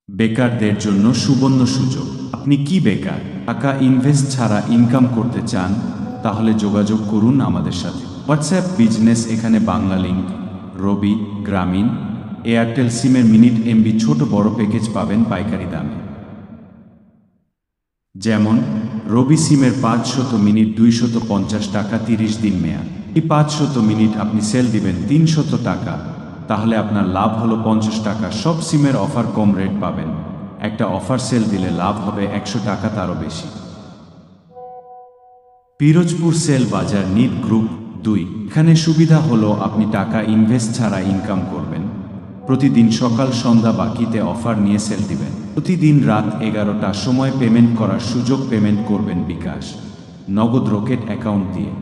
বেকারদের জন্য সুবর্ণ সুযোগ। আপনি কি বেকার, টাকা ইনভেস্ট ছাড়া ইনকাম করতে চান? তাহলে যোগাযোগ করুন আমাদের সাথে। হোয়াটসঅ্যাপ বিজনেস, এখানে বাংলালিংক, রবি, গ্রামীণ, এয়ারটেল সিমের মিনিট এমবি ছোট বড় প্যাকেজ পাবেন পাইকারি দামে। যেমন রবি সিমের 500 মিনিট 250 টাকা, 30 দিন মেয়াদ। এই 500 মিনিট আপনি সেল দিবেন 300 টাকা, তাহলে আপনার লাভ হলো 50 টাকা। সব সিমের অফার কম রেট পাবেন, একটা অফার সেল দিলে লাভ হবে 100 টাকা, তারও বেশি। পিরোজপুর সেল বাজার নিট গ্রুপ 2। এখানে সুবিধা হলো আপনি টাকা ইনভেস্ট ছাড়া ইনকাম করবেন। প্রতিদিন সকাল সন্ধ্যা বাকিতে অফার নিয়ে সেল দিবেন। প্রতিদিন রাত 11টার সময় পেমেন্ট করার সুযোগ। পেমেন্ট করবেন বিকাশ, নগদ, রকেট অ্যাকাউন্ট দিয়ে।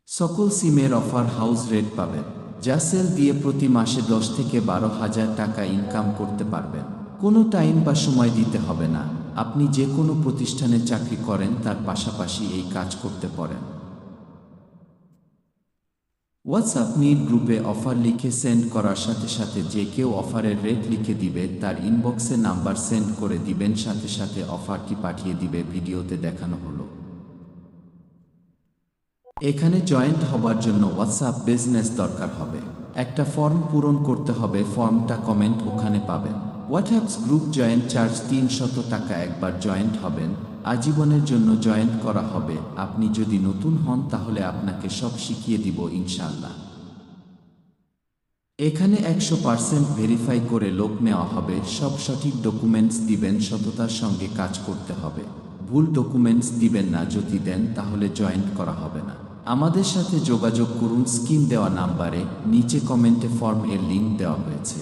সকল সিমের অফার হাউস রেট পাবেন, যা সেল দিয়ে প্রতি মাসে 10 থেকে 12,000 টাকা ইনকাম করতে পারবেন। কোনো টাইম বা সময় দিতে হবে না। আপনি যে কোনো প্রতিষ্ঠানে চাকরি করেন, তার পাশাপাশি এই কাজ করতে পারেন। হোয়াটসঅ্যাপ নিট গ্রুপে অফার লিখে সেন্ড করার সাথে সাথে যে কেউ অফারের রেট লিখে দিবে, তার ইনবক্সে নাম্বার সেন্ড করে দিবেন, সাথে সাথে অফারটি পাঠিয়ে দিবে। ভিডিওতে দেখানো হলো। এখানে জয়েন্ট হবার জন্য হোয়াটসঅ্যাপ বিজনেস দরকার হবে। একটা ফর্ম পূরণ করতে হবে, ফর্মটা কমেন্ট ওখানে পাবেন। হোয়াটসঅ্যাপ গ্রুপ জয়েন্ট চার্জ 300 টাকা, একবার জয়েন্ট হবেন, আজীবনের জন্য জয়েন্ট করা হবে। আপনি যদি নতুন হন তাহলে আপনাকে সব শিখিয়ে দিব ইনশাআল্লাহ। এখানে 100% ভেরিফাই করে লোক নেওয়া হবে। সব সঠিক ডকুমেন্টস দিবেন, সততার সঙ্গে কাজ করতে হবে। ভুল ডকুমেন্টস দিবেন না, যদি দেন তাহলে জয়েন্ট করা হবে না। আমাদের সাথে যোগাযোগ করুন স্ক্রিন দেওয়া নাম্বারে, নিচে কমেন্টে ফর্ম এর লিঙ্ক দেওয়া হয়েছে।